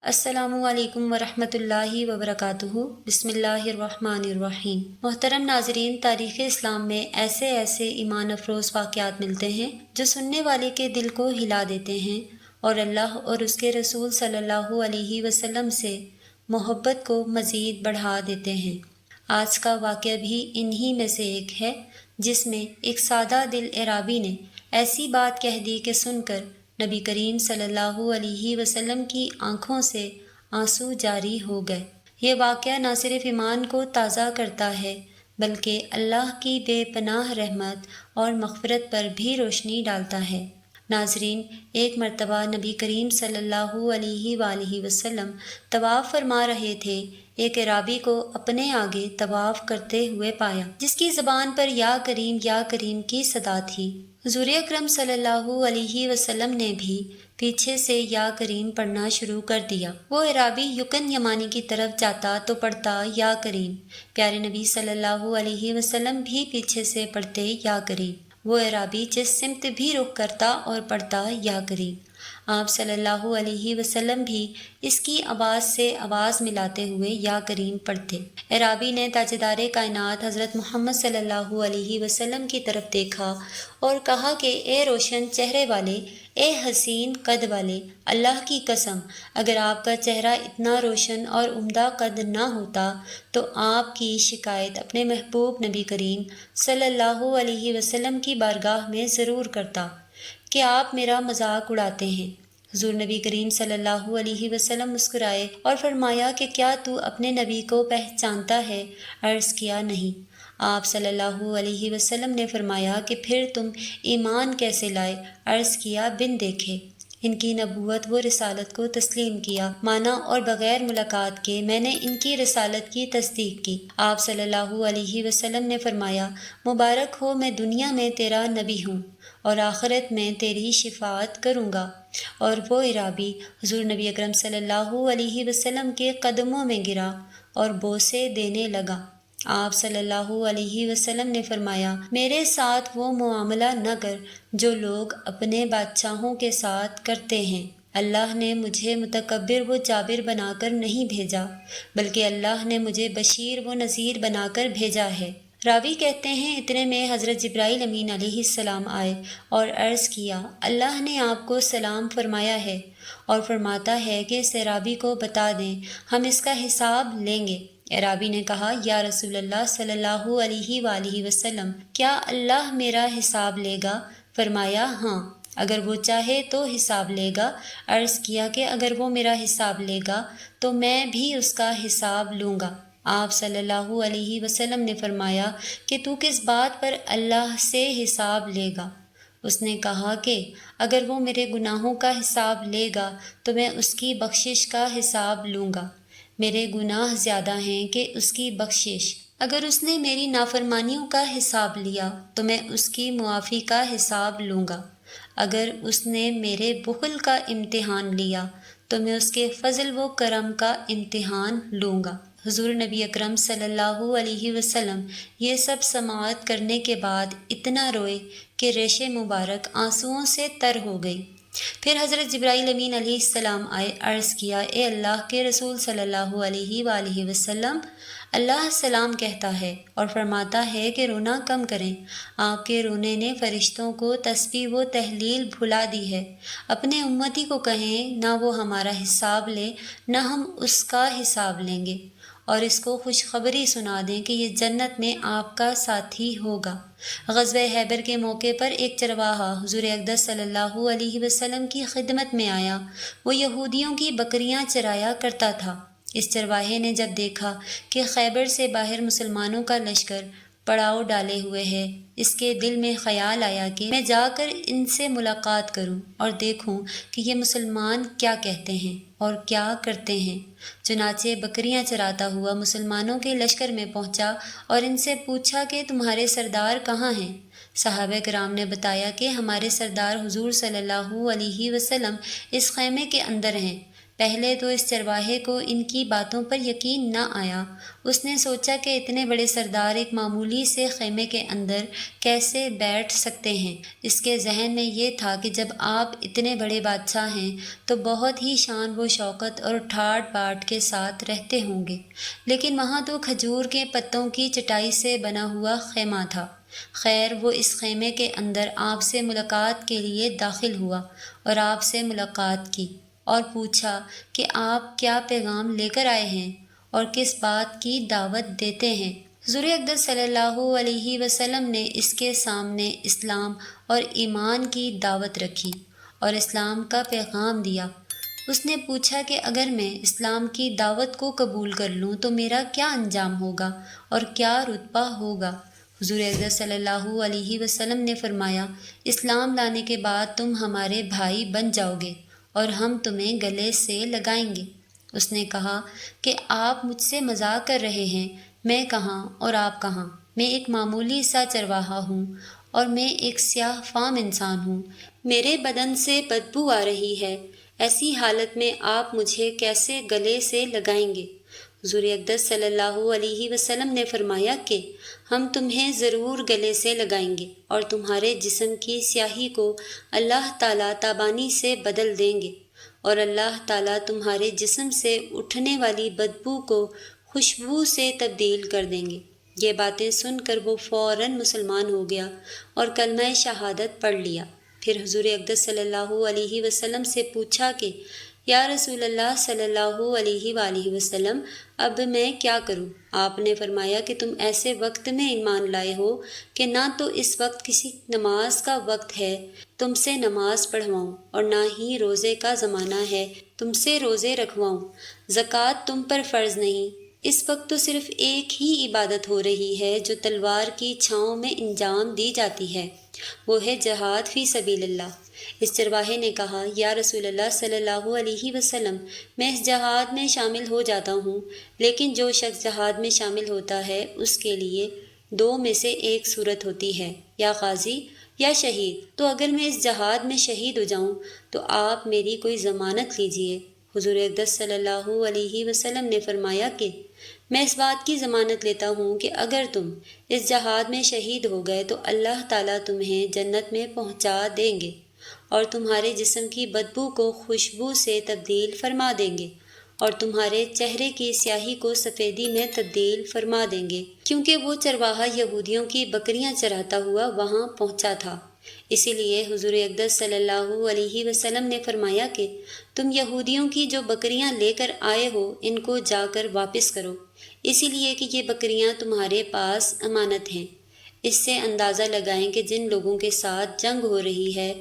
السلام علیکم ورحمۃ اللہ وبرکاتہ۔ بسم اللہ الرحمن الرحیم۔ محترم ناظرین، تاریخ اسلام میں ایسے ایمان افروز واقعات ملتے ہیں جو سننے والے کے دل کو ہلا دیتے ہیں اور اللہ اور اس کے رسول صلی اللہ علیہ وسلم سے محبت کو مزید بڑھا دیتے ہیں۔ آج کا واقعہ بھی انہی میں سے ایک ہے، جس میں ایک سادہ دل اعرابی نے ایسی بات کہہ دی کہ سن کر نبی کریم صلی اللہ علیہ وسلم کی آنکھوں سے آنسو جاری ہو گئے۔ یہ واقعہ نہ صرف ایمان کو تازہ کرتا ہے بلکہ اللہ کی بے پناہ رحمت اور مغفرت پر بھی روشنی ڈالتا ہے۔ ناظرین، ایک مرتبہ نبی کریم صلی اللہ علیہ وآلہ وسلم طواف فرما رہے تھے۔ ایک اعرابی کو اپنے آگے طواف کرتے ہوئے پایا، جس کی زبان پر یا کریم کی صدا تھی۔ حضور اکرم صلی اللہ علیہ وسلم نے بھی پیچھے سے یا کریم پڑھنا شروع کر دیا۔ وہ اعرابی یکن یمانی کی طرف جاتا تو پڑھتا یا کریم۔ پیارے نبی صلی اللہ علیہ وسلم بھی پیچھے سے پڑھتے یا کریم۔ وہ اعرابی جس سمت بھی رخ کرتا اور پڑھتا یا کریم۔ آپ صلی اللہ علیہ وسلم بھی اس کی آواز سے آواز ملاتے ہوئے یا کریم پڑھتے۔ اعرابی نے تاجدار کائنات حضرت محمد صلی اللہ علیہ وسلم کی طرف دیکھا اور کہا کہ اے روشن چہرے والے، اے حسین قد والے، اللہ کی قسم اگر آپ کا چہرہ اتنا روشن اور عمدہ قد نہ ہوتا تو آپ کی شکایت اپنے محبوب نبی کریم صلی اللہ علیہ وسلم کی بارگاہ میں ضرور کرتا کہ آپ میرا مذاق اڑاتے ہیں۔ حضور نبی کریم صلی اللہ علیہ وسلم مسکرائے اور فرمایا کہ کیا تو اپنے نبی کو پہچانتا ہے؟ عرض کیا نہیں۔ آپ صلی اللہ علیہ وسلم نے فرمایا کہ پھر تم ایمان کیسے لائے؟ عرض کیا بن دیکھے۔ ان کی نبوت و رسالت کو تسلیم کیا، مانا اور بغیر ملاقات کے میں نے ان کی رسالت کی تصدیق کی۔ آپ صلی اللہ علیہ وسلم نے فرمایا مبارک ہو، میں دنیا میں تیرا نبی ہوں اور آخرت میں تیری شفاعت کروں گا۔ اور وہ اعرابی حضور نبی اکرم صلی اللہ علیہ وسلم کے قدموں میں گرا اور بوسے دینے لگا۔ آپ صلی اللہ علیہ وسلم نے فرمایا میرے ساتھ وہ معاملہ نہ کر جو لوگ اپنے بادشاہوں کے ساتھ کرتے ہیں۔ اللہ نے مجھے متکبر و جابر بنا کر نہیں بھیجا، بلکہ اللہ نے مجھے بشیر و نذیر بنا کر بھیجا ہے۔ راوی کہتے ہیں اتنے میں حضرت جبرائیل امین علیہ السلام آئے اور عرض کیا اللہ نے آپ کو سلام فرمایا ہے اور فرماتا ہے کہ اس اعرابی کو بتا دیں ہم اس کا حساب لیں گے۔ اعرابی نے کہا یا رسول اللہ صلی اللہ علیہ وآلہ وسلم، کیا اللہ میرا حساب لے گا؟ فرمایا ہاں، اگر وہ چاہے تو حساب لے گا۔ عرض کیا کہ اگر وہ میرا حساب لے گا تو میں بھی اس کا حساب لوں گا۔ آپ صلی اللہ علیہ وسلم نے فرمایا کہ تو کس بات پر اللہ سے حساب لے گا؟ اس نے کہا کہ اگر وہ میرے گناہوں کا حساب لے گا تو میں اس کی بخشش کا حساب لوں گا۔ میرے گناہ زیادہ ہیں کہ اس کی بخشش۔ اگر اس نے میری نافرمانیوں کا حساب لیا تو میں اس کی معافی کا حساب لوں گا۔ اگر اس نے میرے بخل کا امتحان لیا تو میں اس کے فضل و کرم کا امتحان لوں گا۔ حضور نبی اکرم صلی اللہ علیہ وسلم یہ سب سماعت کرنے کے بعد اتنا روئے کہ ریش مبارک آنسوؤں سے تر ہو گئی۔ پھر حضرت جبرائیل امین علیہ السلام آئے، عرض کیا اے اللہ کے رسول صلی اللہ علیہ وآلہ وسلم، اللہ سلام کہتا ہے اور فرماتا ہے کہ رونا کم کریں۔ آپ کے رونے نے فرشتوں کو تسبیح و تہلیل بھلا دی ہے۔ اپنے امتی کو کہیں نہ وہ ہمارا حساب لے نہ ہم اس کا حساب لیں گے، اور اس کو خوشخبری سنا دیں کہ یہ جنت میں آپ کا ساتھی ہوگا۔ غزوہ خیبر کے موقع پر ایک چرواہا حضور اقدس صلی اللہ علیہ وسلم کی خدمت میں آیا۔ وہ یہودیوں کی بکریاں چرایا کرتا تھا۔ اس چرواہے نے جب دیکھا کہ خیبر سے باہر مسلمانوں کا لشکر پڑاؤ ڈالے ہوئے ہے، اس کے دل میں خیال آیا کہ میں جا کر ان سے ملاقات کروں اور دیکھوں کہ یہ مسلمان کیا کہتے ہیں اور کیا کرتے ہیں۔ چنانچہ بکریاں چراتا ہوا مسلمانوں کے لشکر میں پہنچا اور ان سے پوچھا کہ تمہارے سردار کہاں ہیں؟ صحابہ کرام نے بتایا کہ ہمارے سردار حضور صلی اللہ علیہ وسلم اس خیمے کے اندر ہیں۔ پہلے تو اس چرواہے کو ان کی باتوں پر یقین نہ آیا۔ اس نے سوچا کہ اتنے بڑے سردار ایک معمولی سے خیمے کے اندر کیسے بیٹھ سکتے ہیں۔ اس کے ذہن میں یہ تھا کہ جب آپ اتنے بڑے بادشاہ ہیں تو بہت ہی شان و شوکت اور ٹھاٹ باٹ کے ساتھ رہتے ہوں گے، لیکن وہاں تو کھجور کے پتوں کی چٹائی سے بنا ہوا خیمہ تھا۔ خیر، وہ اس خیمے کے اندر آپ سے ملاقات کے لیے داخل ہوا اور آپ سے ملاقات کی اور پوچھا کہ آپ کیا پیغام لے کر آئے ہیں اور کس بات کی دعوت دیتے ہیں۔ حضور اقدس صلی اللہ علیہ وسلم نے اس کے سامنے اسلام اور ایمان کی دعوت رکھی اور اسلام کا پیغام دیا۔ اس نے پوچھا کہ اگر میں اسلام کی دعوت کو قبول کر لوں تو میرا کیا انجام ہوگا اور کیا رتبہ ہوگا؟ حضور اقدس صلی اللہ علیہ وسلم نے فرمایا، اسلام لانے کے بعد تم ہمارے بھائی بن جاؤ گے اور ہم تمہیں گلے سے لگائیں گے۔ اس نے کہا کہ آپ مجھ سے مذاق کر رہے ہیں، میں کہاں اور آپ کہاں؟ میں ایک معمولی سا چرواہا ہوں اور میں ایک سیاہ فام انسان ہوں، میرے بدن سے بدبو آ رہی ہے، ایسی حالت میں آپ مجھے کیسے گلے سے لگائیں گے؟ حضور اقدس صلی اللہ علیہ وسلم نے فرمایا کہ ہم تمہیں ضرور گلے سے لگائیں گے اور تمہارے جسم کی سیاہی کو اللہ تعالیٰ تابانی سے بدل دیں گے اور اللہ تعالیٰ تمہارے جسم سے اٹھنے والی بدبو کو خوشبو سے تبدیل کر دیں گے۔ یہ باتیں سن کر وہ فوراً مسلمان ہو گیا اور کلمہ شہادت پڑھ لیا۔ پھر حضور اقدس صلی اللہ علیہ وسلم سے پوچھا کہ یا رسول اللہ صلی اللہ علیہ وآلہ وسلم، اب میں کیا کروں؟ آپ نے فرمایا کہ تم ایسے وقت میں ایمان لائے ہو کہ نہ تو اس وقت کسی نماز کا وقت ہے تم سے نماز پڑھواؤں اور نہ ہی روزے کا زمانہ ہے تم سے روزے رکھواؤں، زکوٰۃ تم پر فرض نہیں۔ اس وقت تو صرف ایک ہی عبادت ہو رہی ہے جو تلوار کی چھاؤں میں انجام دی جاتی ہے، وہ ہے جہاد فی سبیل اللہ۔ اس چرواہے نے کہا، یا رسول اللہ صلی اللہ علیہ وسلم، میں اس جہاد میں شامل ہو جاتا ہوں، لیکن جو شخص جہاد میں شامل ہوتا ہے اس کے لیے دو میں سے ایک صورت ہوتی ہے، یا غازی یا شہید۔ تو اگر میں اس جہاد میں شہید ہو جاؤں تو آپ میری کوئی ضمانت لیجئے۔ حضور اقدس صلی اللہ علیہ وسلم نے فرمایا کہ میں اس بات کی ضمانت لیتا ہوں کہ اگر تم اس جہاد میں شہید ہو گئے تو اللہ تعالیٰ تمہیں جنت میں پہنچا دیں گے اور تمہارے جسم کی بدبو کو خوشبو سے تبدیل فرما دیں گے اور تمہارے چہرے کی سیاہی کو سفیدی میں تبدیل فرما دیں گے، کیونکہ وہ چرواہا یہودیوں کی بکریاں چراتا ہوا وہاں پہنچا تھا۔ اسی لیے حضور اقدس صلی اللہ علیہ وسلم نے فرمایا کہ تم یہودیوں کی جو بکریاں لے کر آئے ہو ان کو جا کر واپس کرو، اسی لیے کہ یہ بکریاں تمہارے پاس امانت ہیں۔ اس سے اندازہ لگائیں کہ جن لوگوں کے ساتھ جنگ ہو رہی ہے،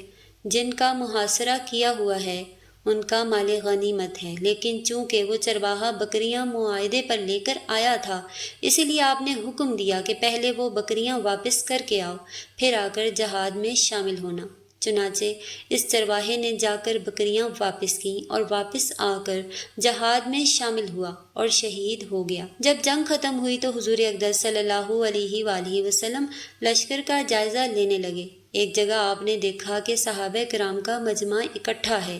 جن کا محاصرہ کیا ہوا ہے، ان کا مال غنیمت ہے، لیکن چونکہ وہ چرواہا بکریاں معاہدے پر لے کر آیا تھا، اسی لیے آپ نے حکم دیا کہ پہلے وہ بکریاں واپس کر کے آؤ، پھر آ کر جہاد میں شامل ہونا۔ چنانچہ اس چرواہے نے جا کر بکریاں واپس کیں اور واپس آ کر جہاد میں شامل ہوا اور شہید ہو گیا۔ جب جنگ ختم ہوئی تو حضور اقدس صلی اللہ علیہ وآلہ وسلم لشکر کا جائزہ لینے لگے۔ ایک جگہ آپ نے دیکھا کہ صحابہ کرام کا مجمع اکٹھا ہے۔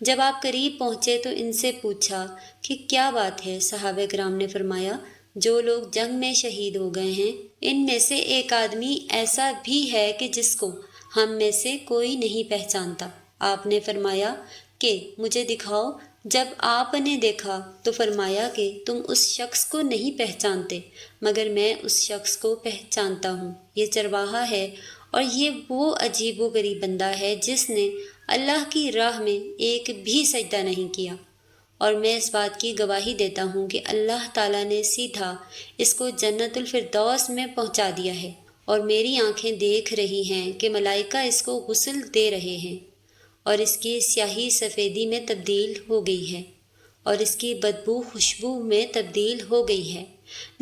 جب آپ قریب پہنچے تو ان سے پوچھا کہ کیا بات ہے؟ صحابہ کرام نے فرمایا، جو لوگ جنگ میں شہید ہو گئے ہیں ان میں سے ایک آدمی ایسا بھی ہے کہ جس کو ہم میں سے کوئی نہیں پہچانتا۔ آپ نے فرمایا کہ مجھے دکھاؤ۔ جب آپ نے دیکھا تو فرمایا کہ تم اس شخص کو نہیں پہچانتے مگر میں اس شخص کو پہچانتا ہوں، یہ چرواہا ہے اور یہ وہ عجیب و غریب بندہ ہے جس نے اللہ کی راہ میں ایک بھی سجدہ نہیں کیا، اور میں اس بات کی گواہی دیتا ہوں کہ اللہ تعالیٰ نے سیدھا اس کو جنت الفردوس میں پہنچا دیا ہے، اور میری آنکھیں دیکھ رہی ہیں کہ ملائکہ اس کو غسل دے رہے ہیں اور اس کی سیاہی سفیدی میں تبدیل ہو گئی ہے اور اس کی بدبو خوشبو میں تبدیل ہو گئی ہے۔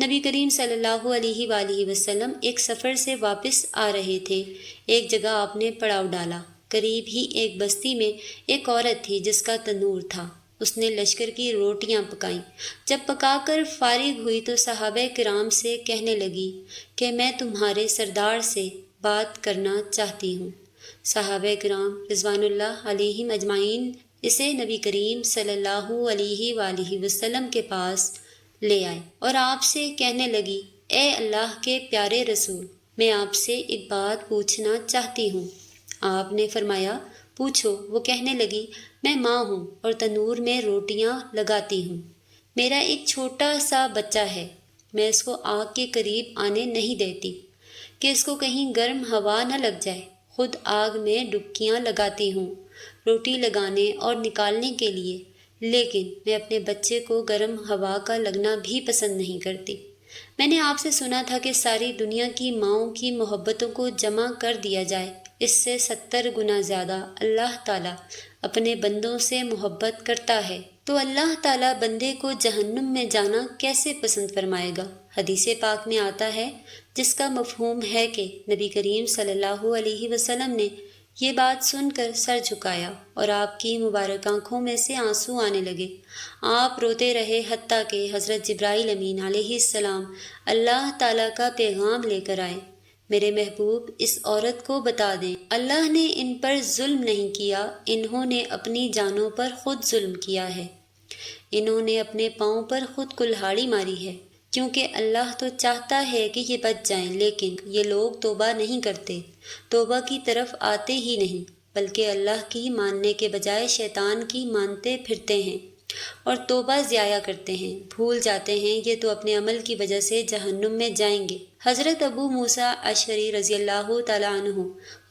نبی کریم صلی اللہ علیہ وآلہ وسلم ایک سفر سے واپس آ رہے تھے۔ ایک جگہ آپ نے پڑاؤ ڈالا۔ قریب ہی ایک بستی میں ایک عورت تھی جس کا تنور تھا۔ اس نے لشکر کی روٹیاں پکائیں۔ جب پکا کر فارغ ہوئی تو صحابہ کرام سے کہنے لگی کہ میں تمہارے سردار سے بات کرنا چاہتی ہوں۔ صحابہ کرام رضوان اللہ علیہم اجمعین اسے نبی کریم صلی اللہ علیہ وآلہ وسلم کے پاس لے آئے اور آپ سے کہنے لگی، اے اللہ کے پیارے رسول، میں آپ سے ایک بات پوچھنا چاہتی ہوں۔ آپ نے فرمایا، پوچھو۔ وہ کہنے لگی، میں ماں ہوں اور تنور میں روٹیاں لگاتی ہوں۔ میرا ایک چھوٹا سا بچہ ہے، میں اس کو آگ کے قریب آنے نہیں دیتی کہ اس کو کہیں گرم ہوا نہ لگ جائے۔ خود آگ میں ڈبکیاں لگاتی ہوں روٹی لگانے اور نکالنے کے لیے، لیکن میں اپنے بچے کو گرم ہوا کا لگنا بھی پسند نہیں کرتی۔ میں نے آپ سے سنا تھا کہ ساری دنیا کی ماؤں کی محبتوں کو جمع کر دیا جائے، اس سے 70 گنا زیادہ اللہ تعالیٰ اپنے بندوں سے محبت کرتا ہے، تو اللہ تعالیٰ بندے کو جہنم میں جانا کیسے پسند فرمائے گا؟ حدیث پاک میں آتا ہے، جس کا مفہوم ہے کہ نبی کریم صلی اللہ علیہ وسلم نے یہ بات سن کر سر جھکایا اور آپ کی مبارک آنکھوں میں سے آنسو آنے لگے۔ آپ روتے رہے حتیٰ کہ حضرت جبرائیل امین علیہ السلام اللہ تعالیٰ کا پیغام لے کر آئے۔ میرے محبوب، اس عورت کو بتا دیں، اللہ نے ان پر ظلم نہیں کیا، انہوں نے اپنی جانوں پر خود ظلم کیا ہے، انہوں نے اپنے پاؤں پر خود کلہاڑی ماری ہے، کیونکہ اللہ تو چاہتا ہے کہ یہ بچ جائیں، لیکن یہ لوگ توبہ نہیں کرتے، توبہ کی طرف آتے ہی نہیں، بلکہ اللہ کی ماننے کے بجائے شیطان کی مانتے پھرتے ہیں اور توبہ ضائع کرتے ہیں، بھول جاتے ہیں یہ تو اپنے عمل کی وجہ سے جہنم میں جائیں گے۔ حضرت ابو موسیٰ اشعری رضی اللہ تعالیٰ عنہ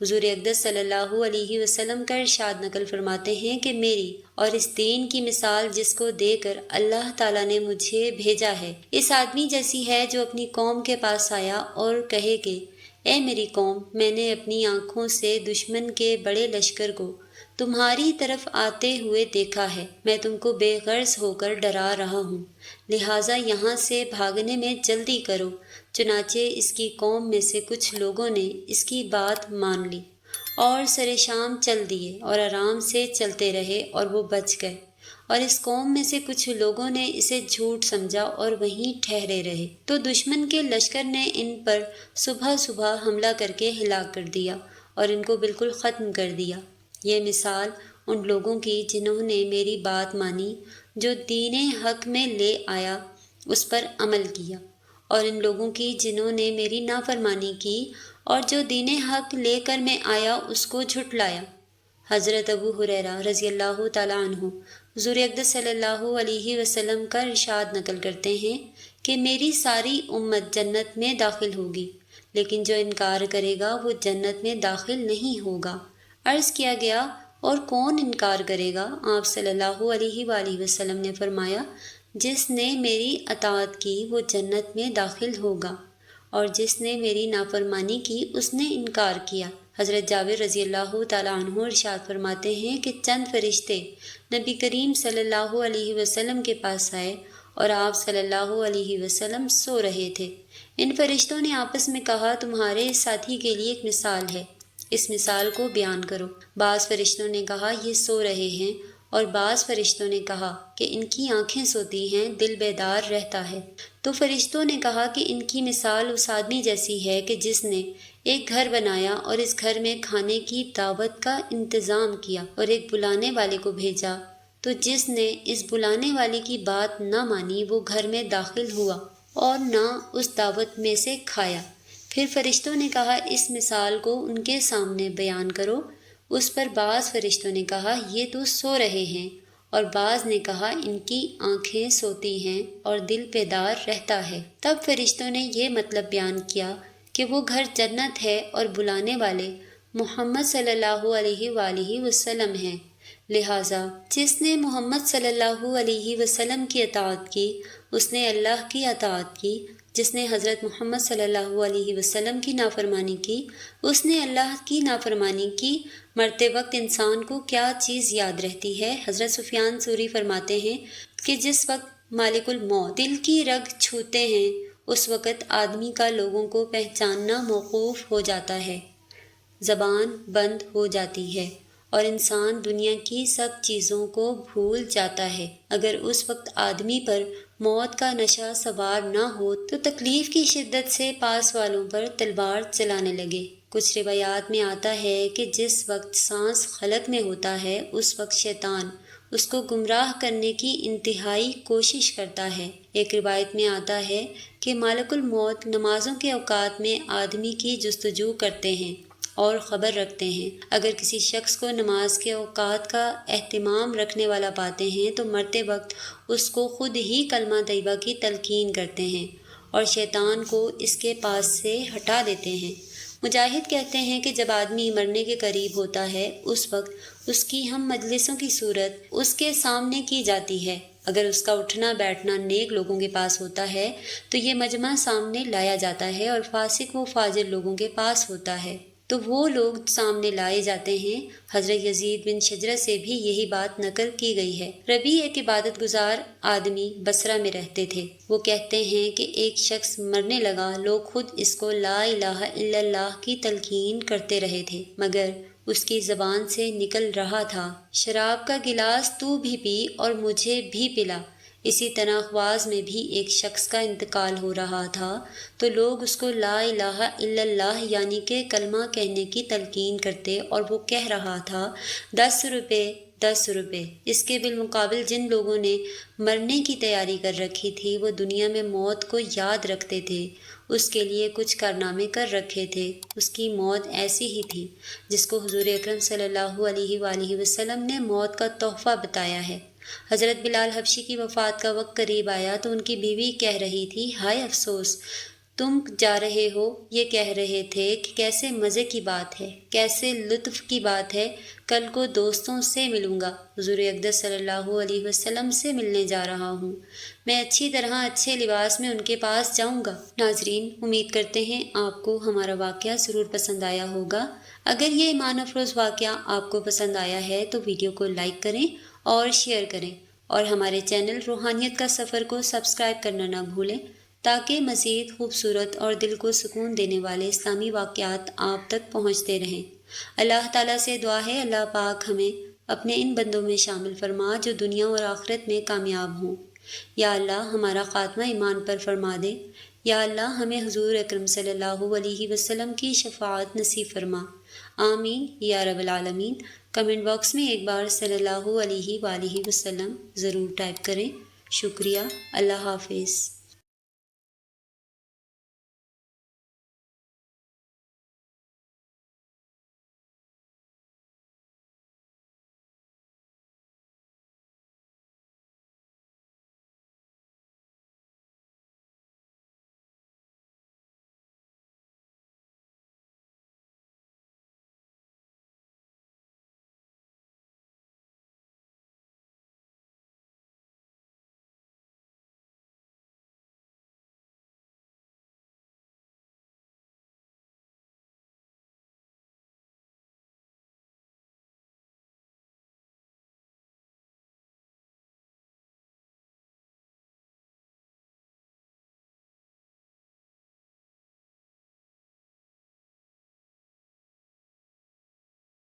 حضور اقدس صلی اللہ علیہ وسلم کا ارشاد نقل فرماتے ہیں کہ میری اور اس دین کی مثال جس کو دے کر اللہ تعالیٰ نے مجھے بھیجا ہے، اس آدمی جیسی ہے جو اپنی قوم کے پاس آیا اور کہے کہ اے میری قوم، میں نے اپنی آنکھوں سے دشمن کے بڑے لشکر کو تمہاری طرف آتے ہوئے دیکھا ہے، میں تم کو بے غرض ہو کر ڈرا رہا ہوں، لہٰذا یہاں سے بھاگنے میں جلدی کرو۔ چنانچہ اس کی قوم میں سے کچھ لوگوں نے اس کی بات مان لی اور سر شام چل دیے اور آرام سے چلتے رہے اور وہ بچ گئے، اور اس قوم میں سے کچھ لوگوں نے اسے جھوٹ سمجھا اور وہیں ٹھہرے رہے، تو دشمن کے لشکر نے ان پر صبح صبح حملہ کر کے ہلاک کر دیا اور ان کو بالکل ختم کر دیا۔ یہ مثال ان لوگوں کی جنہوں نے میری بات مانی، جو دین حق میں لے آیا اس پر عمل کیا، اور ان لوگوں کی جنہوں نے میری نافرمانی کی اور جو دین حق لے کر میں آیا اس کو جھٹلایا۔ حضرت ابو ہریرہ رضی اللہ تعالیٰ عنہ حضور اقدس صلی اللہ علیہ وسلم کا ارشاد نقل کرتے ہیں کہ میری ساری امت جنت میں داخل ہوگی، لیکن جو انکار کرے گا وہ جنت میں داخل نہیں ہوگا۔ عرض کیا گیا، اور کون انکار کرے گا؟ آپ صلی اللہ علیہ وآلہ وسلم نے فرمایا، جس نے میری اطاعت کی وہ جنت میں داخل ہوگا، اور جس نے میری نافرمانی کی اس نے انکار کیا۔ حضرت جابر رضی اللہ تعالیٰ عنہ ارشاد فرماتے ہیں کہ چند فرشتے نبی کریم صلی اللہ علیہ وسلم کے پاس آئے اور آپ صلی اللہ علیہ وسلم سو رہے تھے۔ ان فرشتوں نے آپس میں کہا، تمہارے ساتھی کے لیے ایک مثال ہے، اس مثال کو بیان کرو۔ بعض فرشتوں نے کہا، یہ سو رہے ہیں، اور بعض فرشتوں نے کہا کہ ان کی آنکھیں سوتی ہیں، دل بیدار رہتا ہے۔ تو فرشتوں نے کہا کہ ان کی مثال اس آدمی جیسی ہے کہ جس نے ایک گھر بنایا اور اس گھر میں کھانے کی دعوت کا انتظام کیا اور ایک بلانے والے کو بھیجا، تو جس نے اس بلانے والے کی بات نہ مانی وہ گھر میں داخل ہوا اور نہ اس دعوت میں سے کھایا۔ پھر فرشتوں نے کہا، اس مثال کو ان کے سامنے بیان کرو۔ اس پر بعض فرشتوں نے کہا، یہ تو سو رہے ہیں، اور بعض نے کہا، ان کی آنکھیں سوتی ہیں اور دل بیدار رہتا ہے۔ تب فرشتوں نے یہ مطلب بیان کیا کہ وہ گھر جنت ہے اور بلانے والے محمد صلی اللہ علیہ وآلہ وسلم ہیں، لہٰذا جس نے محمد صلی اللہ علیہ وسلم کی اطاعت کی اس نے اللہ کی اطاعت کی، جس نے حضرت محمد صلی اللہ علیہ وسلم کی نافرمانی کی اس نے اللہ کی نافرمانی کی۔ مرتے وقت انسان کو کیا چیز یاد رہتی ہے؟ حضرت سفیان ثوری فرماتے ہیں کہ جس وقت مالک الموت دل کی رگ چھوتے ہیں اس وقت آدمی کا لوگوں کو پہچاننا موقوف ہو جاتا ہے، زبان بند ہو جاتی ہے اور انسان دنیا کی سب چیزوں کو بھول جاتا ہے۔ اگر اس وقت آدمی پر موت کا نشہ سوار نہ ہو تو تکلیف کی شدت سے پاس والوں پر تلوار چلانے لگے۔ کچھ روایات میں آتا ہے کہ جس وقت سانس خلق میں ہوتا ہے اس وقت شیطان اس کو گمراہ کرنے کی انتہائی کوشش کرتا ہے۔ ایک روایت میں آتا ہے کہ ملک الموت نمازوں کے اوقات میں آدمی کی جستجو کرتے ہیں اور خبر رکھتے ہیں۔ اگر کسی شخص کو نماز کے اوقات کا اہتمام رکھنے والا پاتے ہیں تو مرتے وقت اس کو خود ہی کلمہ طیبہ کی تلقین کرتے ہیں اور شیطان کو اس کے پاس سے ہٹا دیتے ہیں۔ مجاہد کہتے ہیں کہ جب آدمی مرنے کے قریب ہوتا ہے اس وقت اس کی ہم مجلسوں کی صورت اس کے سامنے کی جاتی ہے۔ اگر اس کا اٹھنا بیٹھنا نیک لوگوں کے پاس ہوتا ہے تو یہ مجمع سامنے لایا جاتا ہے، اور فاسق و فاجر لوگوں کے پاس ہوتا ہے تو وہ لوگ سامنے لائے جاتے ہیں۔ حضرت یزید بن شجرہ سے بھی یہی بات نقل کی گئی ہے۔ ربیع ایک عبادت گزار آدمی بصرہ میں رہتے تھے۔ وہ کہتے ہیں کہ ایک شخص مرنے لگا، لوگ خود اس کو لا الہ الا اللہ کی تلقین کرتے رہے تھے، مگر اس کی زبان سے نکل رہا تھا، شراب کا گلاس تو بھی پی اور مجھے بھی پلا۔ اسی طرح خواز میں بھی ایک شخص کا انتقال ہو رہا تھا تو لوگ اس کو لا الہ الا اللہ یعنی کہ کلمہ کہنے کی تلقین کرتے، اور وہ کہہ رہا تھا 10 روپے 10 روپے۔ اس کے بالمقابل جن لوگوں نے مرنے کی تیاری کر رکھی تھی وہ دنیا میں موت کو یاد رکھتے تھے، اس کے لیے کچھ کارنامے کر رکھے تھے۔ اس کی موت ایسی ہی تھی جس کو حضور اکرم صلی اللہ علیہ وآلہ وسلم نے موت کا تحفہ بتایا ہے۔ حضرت بلال حبشی کی وفات کا وقت قریب آیا تو ان کی بیوی کہہ رہی تھی، ہائے افسوس، تم جا رہے ہو۔ یہ کہہ رہے تھے کہ کیسے مزے کی بات ہے، کیسے لطف کی بات ہے، کل کو دوستوں سے ملوں گا، حضور اقدس صلی اللہ علیہ وسلم سے ملنے جا رہا ہوں، میں اچھی طرح اچھے لباس میں ان کے پاس جاؤں گا۔ ناظرین، امید کرتے ہیں آپ کو ہمارا واقعہ ضرور پسند آیا ہوگا۔ اگر یہ ایمان افروز واقعہ آپ کو پسند آیا ہے تو ویڈیو کو لائک کریں اور شیئر کریں، اور ہمارے چینل روحانیت کا سفر کو سبسکرائب کرنا نہ بھولیں تاکہ مزید خوبصورت اور دل کو سکون دینے والے اسلامی واقعات آپ تک پہنچتے رہیں۔ اللہ تعالیٰ سے دعا ہے اللہ پاک ہمیں اپنے ان بندوں میں شامل فرما جو دنیا اور آخرت میں کامیاب ہوں۔ یا اللہ ہمارا خاتمہ ایمان پر فرما دے۔ یا اللہ ہمیں حضور اکرم صلی اللہ علیہ وسلم کی شفاعت نصیب فرما۔ آمین یا رب العالمین۔ کمنٹ باکس میں ایک بار صلی اللہ علیہ وآلہ وسلم ضرور ٹائپ کریں۔ شکریہ۔ اللہ حافظ۔